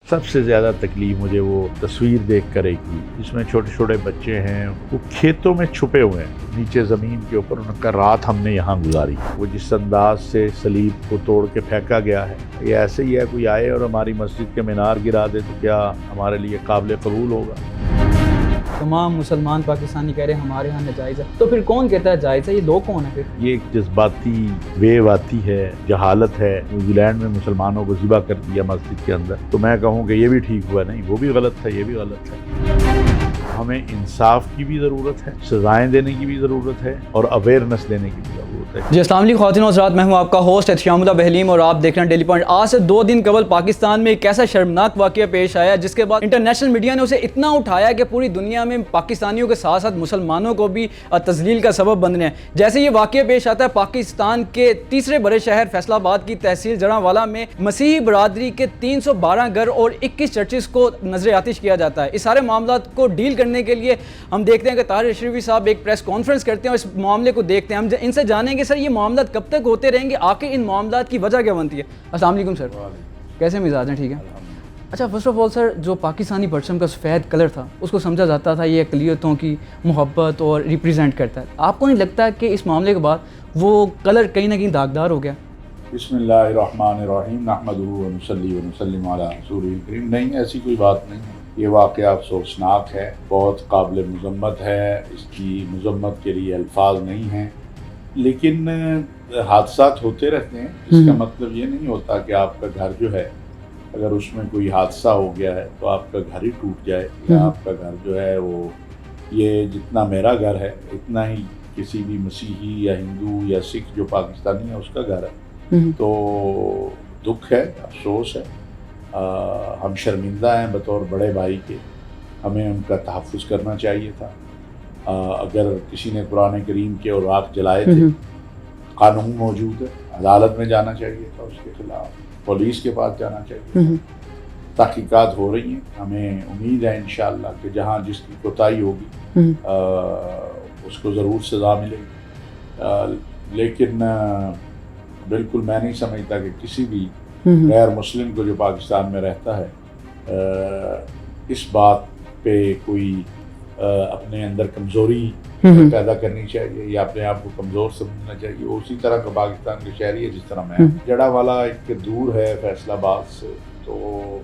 سب سے زیادہ تکلیف مجھے وہ تصویر دیکھ کر ایک ہوئی جس میں چھوٹے چھوٹے بچے ہیں، وہ کھیتوں میں چھپے ہوئے ہیں نیچے زمین کے اوپر، ان کا رات ہم نے یہاں گزاری۔ وہ جس انداز سے صلیب کو توڑ کے پھینکا گیا ہے، یہ ایسے ہی ہے کوئی آئے اور ہماری مسجد کے مینار گرا دے تو کیا ہمارے لیے قابل قبول ہوگا؟ تمام مسلمان پاکستانی کہہ رہے ہیں ہمارے ہاں ناجائز ہے، تو پھر کون کہتا ہے جائز ہے؟ یہ لوگ کون ہیں پھر؟ یہ ایک جذباتی ویو آتی ہے، جہالت ہے۔ نیوزی لینڈ میں مسلمانوں کو ذبح کر دیا مسجد کے اندر، تو میں کہوں کہ یہ بھی ٹھیک ہوا نہیں، وہ بھی غلط تھا، یہ بھی غلط ہے۔ ہمیں انصاف کی بھی ضرورت ہے، سزائیں دینے کی بھی ضرورت ہے، اور اویئرنیس دینے کی بھی ضرورت ہے۔ جی السلام علیکم خواتین و حضرات، میں ہوں آپ کا ہوسٹ احتشام اللہ بہلیم اور آپ دیکھ رہے ہیں ڈیلی پوائنٹ۔ آج سے 2 دن قبل پاکستان میں ایک ایسا شرمناک واقعہ پیش آیا جس کے بعد انٹرنیشنل میڈیا نے اسے اتنا اٹھایا کہ پوری دنیا میں پاکستانیوں کے ساتھ ساتھ مسلمانوں کو بھی تذلیل کا سبب بن رہے ہیں۔ جیسے یہ واقعہ پیش آتا ہے پاکستان کے تیسرے بڑے شہر فیصل آباد کی تحصیل جڑاں میں مسیحی برادری کے 312 گھر اور 21 چرچز کو نظر آتش کیا جاتا ہے۔ اس سارے معاملات کو ڈیل کرنے کے لیے ہم دیکھتے ہیں کہ طاہر اشرفی صاحب ایک پریس کانفرنس کرتے ہیں اور اس معاملے کو دیکھتے ہیں۔ ہم ان سے جانیں گے سر یہ معاملات کب تک ہوتے رہیں گے، آخر ان معاملات کی وجہ کیا بنتی ہے؟ السلام علیکم سر، کیسے مزاج ہیں؟ ٹھیک ہے۔ اچھا، فرسٹ آف آل سر، جو پاکستانی پرچم کا سفید کلر تھا اس کو سمجھا جاتا تھا یہ اقلیتوں کی محبت اور ریپریزنٹ کرتا ہے، آپ کو نہیں لگتا کہ اس معاملے کے بعد وہ کلر کہیں نہ کہیں داغدار ہو گیا؟ بسم اللہ الرحمن الرحیم، نحمدہ ونصلی ونسلم علی رسولہ الکریم۔ نہیں، ایسی کوئی بات نہیں ہے۔ یہ واقعہ افسوسناک ہے، بہت قابل مذمت ہے، اس کی مذمت کے لیے الفاظ نہیں ہیں، لیکن حادثات ہوتے رہتے ہیں۔ اس کا مطلب یہ نہیں ہوتا کہ آپ کا گھر جو ہے اگر اس میں کوئی حادثہ ہو گیا ہے تو آپ کا گھر ہی ٹوٹ جائے، یا آپ کا گھر جو ہے وہ، یہ جتنا میرا گھر ہے اتنا ہی کسی بھی مسیحی یا ہندو یا سکھ جو پاکستانی ہے اس کا گھر ہے۔ تو دکھ ہے، افسوس ہے، ہم شرمندہ ہیں بطور بڑے بھائی کے، ہمیں ان کا تحفظ کرنا چاہیے تھا۔ اگر کسی نے قرآن کریم کے اوراق جلائے تھے، قانون موجود ہے، عدالت میں جانا چاہیے تھا، اس کے خلاف پولیس کے پاس جانا چاہیے تھا۔ تحقیقات ہو رہی ہیں، ہمیں امید ہے انشاءاللہ کہ جہاں جس کی کوتاہی ہوگی اس کو ضرور سزا ملے گی، لیکن بالکل میں نہیں سمجھتا کہ کسی بھی غیر مسلم کو جو پاکستان میں رہتا ہے اس بات پہ کوئی اپنے اندر کمزوری پیدا کرنی چاہیے یا اپنے آپ کو کمزور سمجھنا چاہیے۔ وہ اسی طرح کا پاکستان کے شہری ہے جس طرح میں۔ جڑا والا ایک دور ہے فیصل آباد سے، تو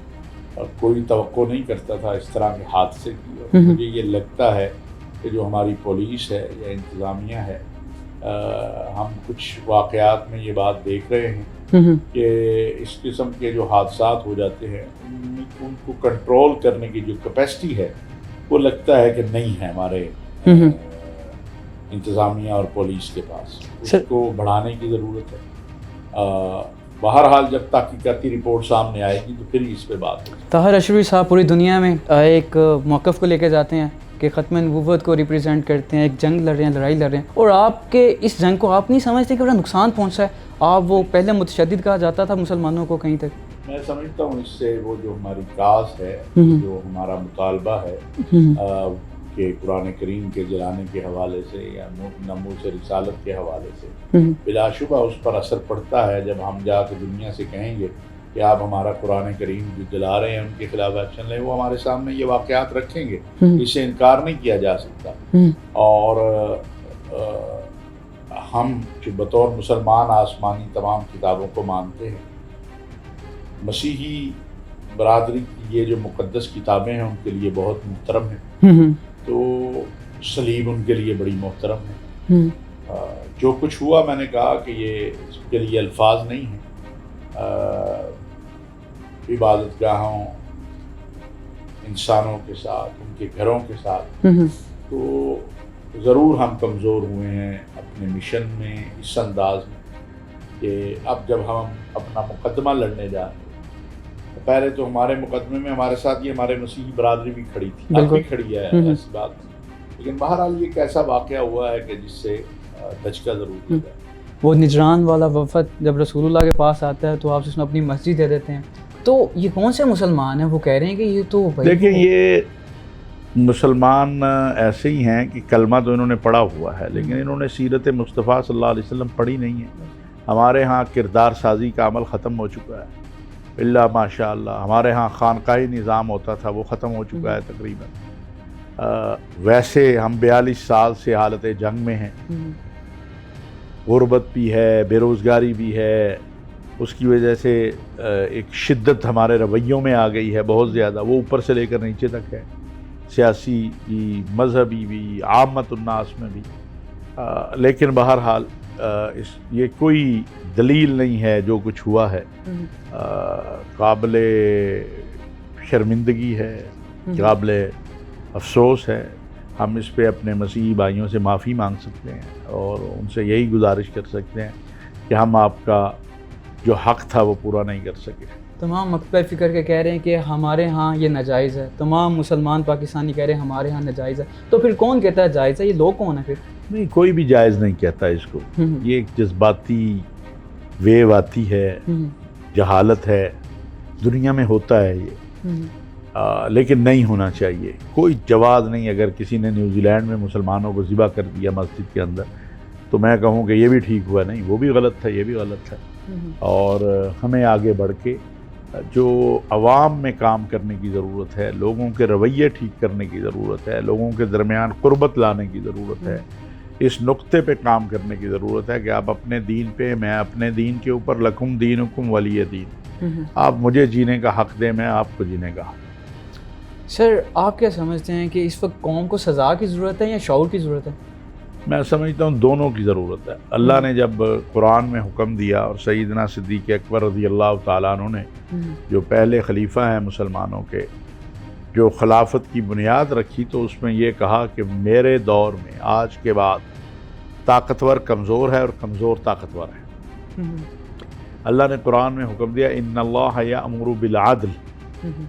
کوئی توقع نہیں کرتا تھا اس طرح کے حادثے کی، اور مجھے یہ لگتا ہے کہ جو ہماری پولیس ہے یا انتظامیہ ہے، ہم کچھ واقعات میں یہ بات دیکھ رہے ہیں کہ اس قسم کے جو حادثات ہو جاتے ہیں ان کو کنٹرول کرنے کی جو کیپیسٹی ہے وہ لگتا ہے کہ نہیں ہے ہمارے انتظامیہ اور پولیس کے پاس۔ اس کو بڑھانے کی ضرورت ہے۔ بہرحال جب تحقیقاتی رپورٹ سامنے آئے گی تو پھر اس پہ بات ہوگی۔ طاہر اشرفی صاحب پوری دنیا میں ایک موقف کو لے کے جاتے ہیں کہ ختم نبوت کو ریپریزنٹ کرتے ہیں، ایک جنگ لڑ رہے ہیں، لڑائی لڑ رہے ہیں، اور آپ کے اس جنگ کو آپ نہیں سمجھتے کہ بڑا نقصان پہنچا ہے؟ آپ وہ پہلے متشدد کہا جاتا تھا مسلمانوں کو کہیں تک۔ میں سمجھتا ہوں اس سے وہ جو ہماری کاز ہے، جو ہمارا مطالبہ ہے کہ قرآن کریم کے جلانے کے حوالے سے یا ناموس رسالت کے حوالے سے بلا شبہ اس پر اثر پڑتا ہے جب ہم جا کے دنیا سے کہیں گے کہ آپ ہمارا قرآن کریم جو جلا رہے ہیں ان کے خلاف ایکشن لیں۔ وہ ہمارے سامنے یہ واقعات رکھیں گے، اس سے انکار نہیں کیا جا سکتا۔ اور ہم جو بطور مسلمان آسمانی تمام کتابوں کو مانتے ہیں، مسیحی برادری کی یہ جو مقدس کتابیں ہیں ان کے لیے بہت محترم ہیں، تو صلیب ان کے لیے بڑی محترم ہے۔ جو کچھ ہوا، میں نے کہا کہ یہ اس کے لیے الفاظ نہیں ہیں۔ عبادت گاہوں، انسانوں کے ساتھ، ان کے گھروں کے ساتھ، تو ضرور ہم کمزور ہوئے ہیں اپنے مشن میں اس انداز میں کہ اب جب ہم اپنا مقدمہ لڑنے جا رہے ہیں، تو پہلے تو ہمارے مقدمے میں ہمارے ساتھ یہ ہمارے مسیحی برادری بھی کھڑی تھی، اب بھی کھڑی ہے، ایسی بات نہیں، لیکن بہرحال یہ ایک ایسا واقعہ ہوا ہے کہ جس سے دھچکا ضرور لگا۔ وہ نجران والا وفد جب رسول اللہ کے پاس آتا ہے تو آپ اس میں اپنی مسجد دے دیتے ہیں، تو یہ کون سے مسلمان ہیں؟ وہ کہہ رہے ہیں کہ یہ تو دیکھیں، یہ مسلمان ایسے ہی ہیں کہ کلمہ تو انہوں نے پڑھا ہوا ہے لیکن انہوں نے سیرت مصطفیٰ صلی اللہ علیہ وسلم پڑھی نہیں ہے۔ ہمارے ہاں کردار سازی کا عمل ختم ہو چکا ہے، اللہ ماشاء اللہ ہمارے ہاں خانقاہی نظام ہوتا تھا، وہ ختم ہو چکا ہے تقریباً۔ ویسے ہم 42 سال سے حالت جنگ میں ہیں، غربت بھی ہے، بے روزگاری بھی ہے، اس کی وجہ سے ایک شدت ہمارے رویوں میں آ گئی ہے بہت زیادہ، وہ اوپر سے لے کر نیچے تک ہے، سیاسی بھی، مذہبی بھی، عامت الناس میں بھی۔ لیکن بہرحال یہ کوئی دلیل نہیں ہے جو کچھ ہوا ہے، قابل شرمندگی ہے، قابل افسوس ہے۔ ہم اس پہ اپنے مسیحی بھائیوں سے معافی مانگ سکتے ہیں اور ان سے یہی گزارش کر سکتے ہیں کہ ہم آپ کا جو حق تھا وہ پورا نہیں کر سکے۔ تمام مکتبہ فکر کے کہہ رہے ہیں کہ ہمارے ہاں یہ ناجائز ہے، تمام مسلمان پاکستانی کہہ رہے ہیں ہمارے ہاں ناجائز ہے، تو پھر کون کہتا ہے جائز ہے؟ یہ لوگ کون ہیں پھر؟ نہیں، کوئی بھی جائز نہیں کہتا اس کو، یہ ایک جذباتی ویو آتی ہے، جہالت ہے، دنیا میں ہوتا ہے یہ، لیکن نہیں ہونا چاہیے۔ کوئی جواز نہیں۔ اگر کسی نے نیوزی لینڈ میں مسلمانوں کو ذبح کر دیا مسجد کے اندر تو میں کہوں کہ یہ بھی ٹھیک ہوا نہیں، وہ بھی غلط تھا، یہ بھی غلط ہے۔ اور ہمیں آگے بڑھ کے جو عوام میں کام کرنے کی ضرورت ہے، لوگوں کے رویے ٹھیک کرنے کی ضرورت ہے، لوگوں کے درمیان قربت لانے کی ضرورت ہے، اس نقطے پہ کام کرنے کی ضرورت ہے کہ آپ اپنے دین پہ، میں اپنے دین کے اوپر، لکم دینکم ولی دین، آپ مجھے جینے کا حق دیں، میں آپ کو جینے کا حق۔ سر آپ کیا سمجھتے ہیں کہ اس وقت قوم کو سزا کی ضرورت ہے یا شعور کی ضرورت ہے؟ میں سمجھتا ہوں دونوں کی ضرورت ہے۔ اللہ نے جب قرآن میں حکم دیا اور سیدنا صدیق اکبر رضی اللہ تعالیٰ عنہ نے جو پہلے خلیفہ ہیں مسلمانوں کے، جو خلافت کی بنیاد رکھی، تو اس میں یہ کہا کہ میرے دور میں آج کے بعد طاقتور کمزور ہے اور کمزور طاقتور ہے۔ اللہ نے قرآن میں حکم دیا ان اللہ یأمر بالعدل،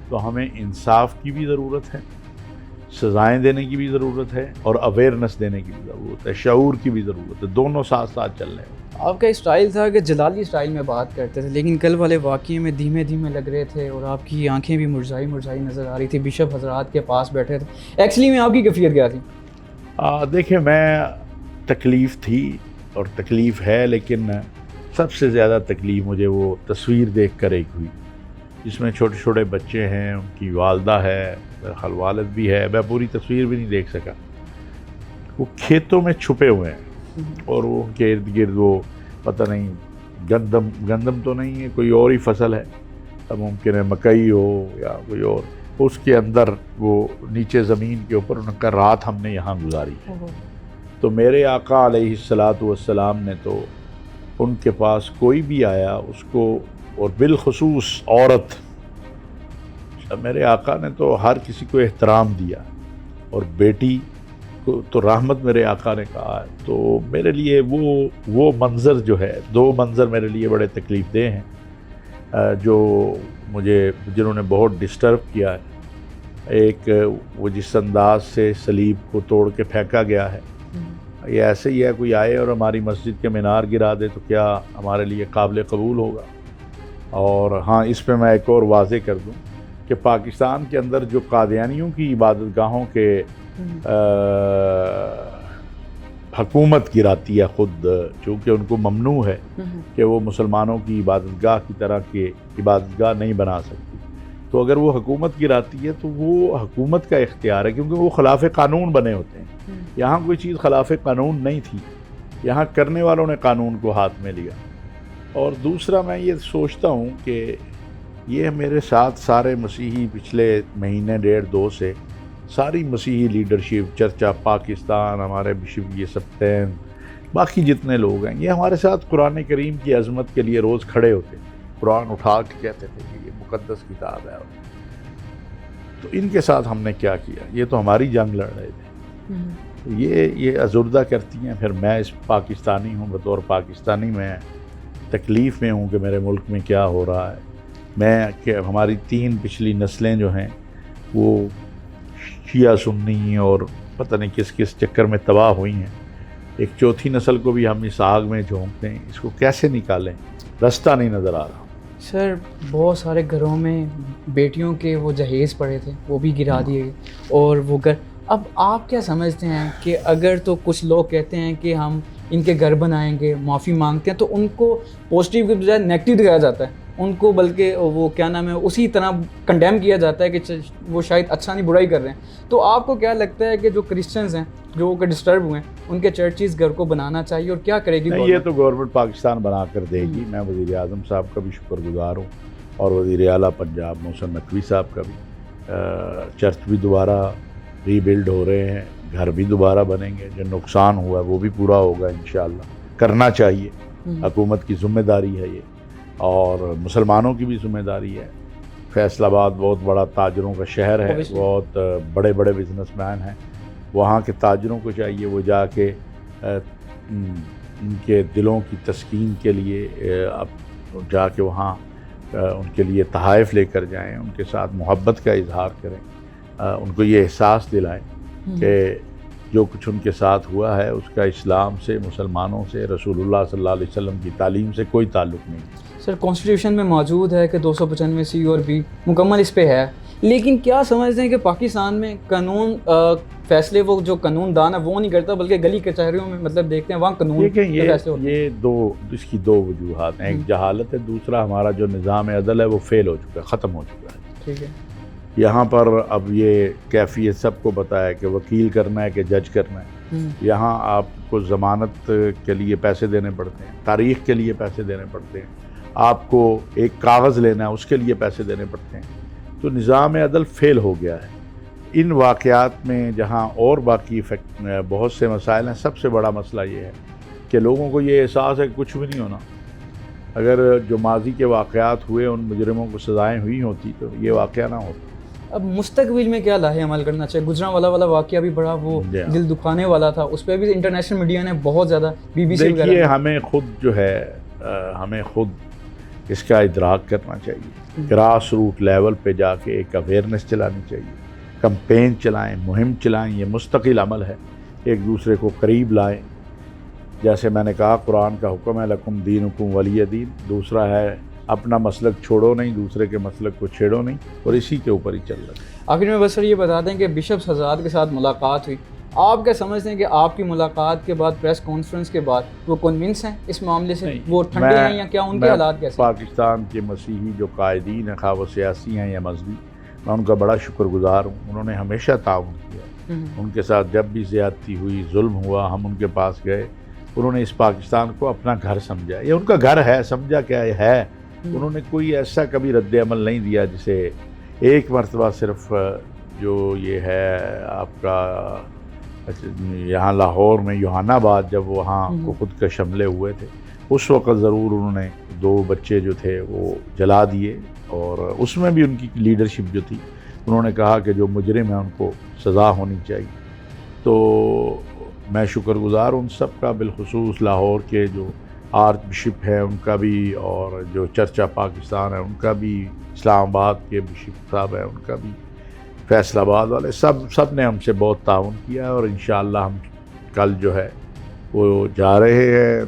تو ہمیں انصاف کی بھی ضرورت ہے، سزائیں دینے کی بھی ضرورت ہے، اور اویئرنس دینے کی بھی ضرورت ہے، شعور کی بھی ضرورت ہے، دونوں ساتھ ساتھ چل رہے ہیں۔ آپ کا اسٹائل تھا کہ جلالی اسٹائل میں بات کرتے تھے، لیکن کل والے واقعے میں دھیمے دھیمے لگ رہے تھے اور آپ کی آنکھیں بھی مرجھائی مرجھائی نظر آ رہی تھی، بشپ حضرات کے پاس بیٹھے تھے، ایکچولی میں آپ کی کیفیت کیا تھی؟ دیکھیں، میں تکلیف تھی اور تکلیف ہے، لیکن سب سے زیادہ تکلیف مجھے وہ تصویر دیکھ کر ایک ہوئی جس میں چھوٹے چھوٹے بچے ہیں، ان کی والدہ ہے، میرا خال والد بھی ہے، میں پوری تصویر بھی نہیں دیکھ سکا۔ وہ کھیتوں میں چھپے ہوئے ہیں اور وہ ان کے ارد گرد وہ پتہ نہیں گندم تو نہیں ہے، کوئی اور ہی فصل ہے، ممکن ہے مکئی ہو یا کوئی اور، اس کے اندر وہ نیچے زمین کے اوپر ان کا رات ہم نے یہاں گزاری ہے۔ تو میرے آقا علیہ الصلاۃ والسلام نے تو ان کے پاس کوئی بھی آیا اس کو، اور بالخصوص عورت، میرے آقا نے تو ہر کسی کو احترام دیا، اور بیٹی کو تو رحمت میرے آقا نے کہا ہے۔ تو میرے لیے وہ منظر جو ہے، دو منظر میرے لیے بڑے تکلیف دہ ہیں جو جنہوں نے بہت ڈسٹرب کیا ہے۔ ایک وہ جس انداز سے صلیب کو توڑ کے پھینکا گیا ہے، یہ ایسے ہی ہے کوئی آئے اور ہماری مسجد کے مینار گرا دے تو کیا ہمارے لیے قابل قبول ہوگا؟ اور ہاں، اس پہ میں ایک اور واضح کر دوں کہ پاکستان کے اندر جو قادیانیوں کی عبادت گاہوں کے حکومت گراتی ہے خود، چونکہ ان کو ممنوع ہے کہ وہ مسلمانوں کی عبادت گاہ کی طرح کی عبادت گاہ نہیں بنا سکتی، تو اگر وہ حکومت گراتی ہے تو وہ حکومت کا اختیار ہے، کیونکہ وہ خلاف قانون بنے ہوتے ہیں۔ یہاں کوئی چیز خلاف قانون نہیں تھی، یہاں کرنے والوں نے قانون کو ہاتھ میں لیا۔ اور دوسرا، میں یہ سوچتا ہوں کہ یہ میرے ساتھ سارے مسیحی پچھلے مہینے ڈیڑھ دو سے ساری مسیحی لیڈرشپ، چرچا پاکستان، ہمارے بشپ یہ سبتین، باقی جتنے لوگ ہیں، یہ ہمارے ساتھ قرآن کریم کی عظمت کے لیے روز کھڑے ہوتے، قرآن اٹھا کے کہتے تھے کہ یہ مقدس کتاب ہے۔ تو ان کے ساتھ ہم نے کیا کیا؟ یہ تو ہماری جنگ لڑ رہے تھے۔ یہ ازردہ کرتی ہیں، پھر میں اس پاکستانی ہوں، بطور پاکستانی میں تکلیف میں ہوں کہ میرے ملک میں کیا ہو رہا ہے۔ کہ ہماری 3 پچھلی نسلیں جو ہیں وہ شیعہ سنی اور پتہ نہیں کس کس چکر میں تباہ ہوئی ہیں، ایک چوتھی نسل کو بھی ہم اس آگ میں جھونکتے ہیں، اس کو کیسے نکالیں؟ رستہ نہیں نظر آ رہا۔ سر، بہت سارے گھروں میں بیٹیوں کے وہ جہیز پڑے تھے، وہ بھی گرا دیے گئے، اور وہ گھر، اب آپ کیا سمجھتے ہیں کہ اگر تو کچھ لوگ کہتے ہیں کہ ہم ان کے گھر بنائیں گے، معافی مانگتے ہیں، تو ان کو پازیٹیو کے بجائے نیگیٹو دکھایا جاتا ہے؟ ان کو بلکہ وہ کیا نام ہے اسی طرح کنڈیم کیا جاتا ہے کہ وہ شاید اچھا نہیں برائی کر رہے ہیں. تو آپ کو کیا لگتا ہے کہ جو کرسچنز ہیں جو کہ ڈسٹرب ہوئے ہیں ان کے چرچز گھر کو بنانا چاہیے اور کیا کرے گی؟ یہ تو گورنمنٹ پاکستان بنا کر دے گی. میں وزیر اعظم صاحب کا بھی شکر گزار ہوں اور وزیر اعلیٰ پنجاب محسن نقوی صاحب کا بھی. چرچ بھی دوبارہ ری بلڈ ہو رہے ہیں, گھر بھی دوبارہ بنیں گے, جو نقصان ہوا ہے وہ بھی پورا ہوگا انشاءاللہ. کرنا چاہیے, حکومت کی ذمہ داری ہے یہ اور مسلمانوں کی بھی ذمہ داری ہے. فیصل آباد بہت بڑا تاجروں کا شہر ہے, بہت بڑے بڑے بزنس مین ہیں. وہاں کے تاجروں کو چاہیے وہ جا کے ان کے دلوں کی تسکین کے لیے اب جا کے وہاں ان کے لیے تحائف لے کر جائیں, ان کے ساتھ محبت کا اظہار کریں, ان کو یہ احساس دلائیں کہ جو کچھ ان کے ساتھ ہوا ہے اس کا اسلام سے, مسلمانوں سے, رسول اللہ صلی اللہ علیہ وسلم کی تعلیم سے کوئی تعلق نہیں. سر کانسٹیٹیوشن میں موجود ہے کہ 295 سی اور بی مکمل اس پہ ہے, لیکن کیا سمجھتے ہیں کہ پاکستان میں قانون فیصلے وہ جو قانون دان ہے وہ نہیں کرتا بلکہ گلی کچہریوں میں مطلب دیکھتے ہیں وہاں قانون فیصلے ہوتے ہیں؟ یہ اس کی دو وجوہات ہیں. ایک جہالت ہے, دوسرا ہمارا جو نظام عدل ہے وہ فیل ہو چکا ہے, ختم ہو چکا ہے. ٹھیک ہے. یہاں پر اب یہ کیفیت سب کو پتہ ہے کہ وکیل کرنا ہے کہ جج کرنا ہے. یہاں آپ کو ضمانت کے لیے پیسے دینے پڑتے ہیں, تاریخ کے لیے پیسے دینے پڑتے ہیں, آپ کو ایک کاغذ لینا ہے اس کے لیے پیسے دینے پڑتے ہیں. تو نظام عدل فیل ہو گیا ہے. ان واقعات میں جہاں اور باقی بہت سے مسائل ہیں, سب سے بڑا مسئلہ یہ ہے کہ لوگوں کو یہ احساس ہے کہ کچھ بھی نہیں ہونا. اگر جو ماضی کے واقعات ہوئے ان مجرموں کو سزائیں ہوئی ہوتی تو یہ واقعہ نہ ہوتا. اب مستقبل میں کیا لاہے عمل کرنا چاہیے؟ گجرانوالہ والا واقعہ بھی بڑا وہ دل دکھانے والا تھا, اس پہ بھی انٹرنیشنل میڈیا نے بہت زیادہ BBC وغیرہ. دیکھیے ہمیں خود جو ہے ہمیں خود اس کا ادراک کرنا چاہیے. گراس روٹ لیول پہ جا کے ایک اویئرنیس چلانی چاہیے, کمپین چلائیں, مہم چلائیں. یہ مستقل عمل ہے, ایک دوسرے کو قریب لائیں. جیسے میں نے کہا قرآن کا حکم ہے لکم دینکم ولی دین. دوسرا ہے اپنا مسلک چھوڑو نہیں, دوسرے کے مسلک کو چھیڑو نہیں, اور اسی کے اوپر ہی چل رہا ہے. آخر میں بس سر یہ بتا دیں کہ بشپس حضرات کے ساتھ ملاقات ہوئی, آپ کیا سمجھتے ہیں کہ آپ کی ملاقات کے بعد پریس کانفرنس کے بعد وہ کنونس ہیں اس معاملے سے, وہ ٹھنڈے ہیں یا کیا ان کے حالات کیسے؟ پاکستان کے مسیحی جو قائدین ہیں, خواہ وہ سیاسی ہیں یا مذہبی, میں ان کا بڑا شکر گزار ہوں. انہوں نے ہمیشہ تعاون کیا. ان کے ساتھ جب بھی زیادتی ہوئی, ظلم ہوا, ہم ان کے پاس گئے. انہوں نے اس پاکستان کو اپنا گھر سمجھا, یہ ان کا گھر ہے, سمجھا کیا ہے. انہوں نے کوئی ایسا کبھی رد عمل نہیں دیا جسے ایک مرتبہ صرف جو یہ ہے آپ کا یہاں لاہور میں یوحنا آباد جب وہاں کو خود کش حملے ہوئے تھے اس وقت ضرور انہوں نے 2 بچے جو تھے وہ جلا دیے, اور اس میں بھی ان کی لیڈرشپ جو تھی انہوں نے کہا کہ جو مجرم ہیں ان کو سزا ہونی چاہیے. تو میں شکر گزار ان سب کا, بالخصوص لاہور کے جو آرچ بشپ ہیں ان کا بھی, اور جو چرچ آف پاکستان ہے ان کا بھی, اسلام آباد کے بشپ صاحب ہیں ان کا بھی, فیصل آباد والے, سب نے ہم سے بہت تعاون کیا. اور انشاءاللہ ہم کل جو ہے وہ جا رہے ہیں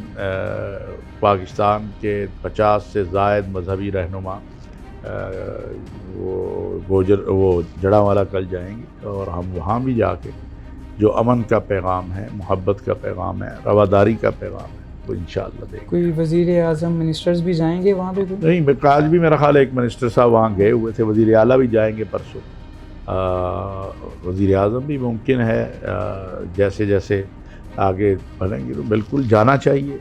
پاکستان کے 50 سے زائد مذہبی رہنما وہ جڑانوالہ کل جائیں گے, اور ہم وہاں بھی جا کے جو امن کا پیغام ہے, محبت کا پیغام ہے, رواداری کا پیغام ہے, تو انشاءاللہ دیکھیں. کوئی وزیر اعظم منسٹرز بھی جائیں گے وہاں پہ؟ نہیں, آج بھی میرا خیال ہے ایک منسٹر صاحب وہاں گئے ہوئے تھے. وزیر اعلیٰ بھی جائیں گے پرسوں, وزیر اعظم بھی ممکن ہے. جیسے جیسے آگے بڑھیں گے تو بالکل جانا چاہیے.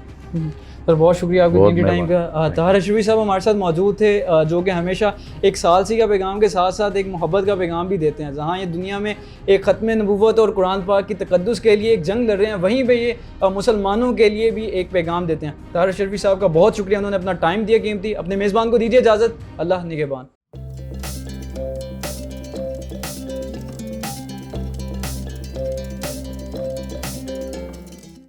سر بہت شکریہ آپ کے قیمتی ٹائم کا. طاہر اشرفی صاحب ہمارے ساتھ موجود تھے, جو کہ ہمیشہ ایک ثالثی کا پیغام کے ساتھ ساتھ ایک محبت کا پیغام بھی دیتے ہیں. جہاں یہ دنیا میں ایک ختم نبوت اور قرآن پاک کی تقدس کے لیے ایک جنگ لڑ رہے ہیں, وہیں پہ یہ مسلمانوں کے لیے بھی ایک پیغام دیتے ہیں. طاہر اشرفی صاحب کا بہت شکریہ, انہوں نے اپنا ٹائم دیا قیمتی. اپنے میزبان کو دیجیے اجازت. اللہ نگہبان.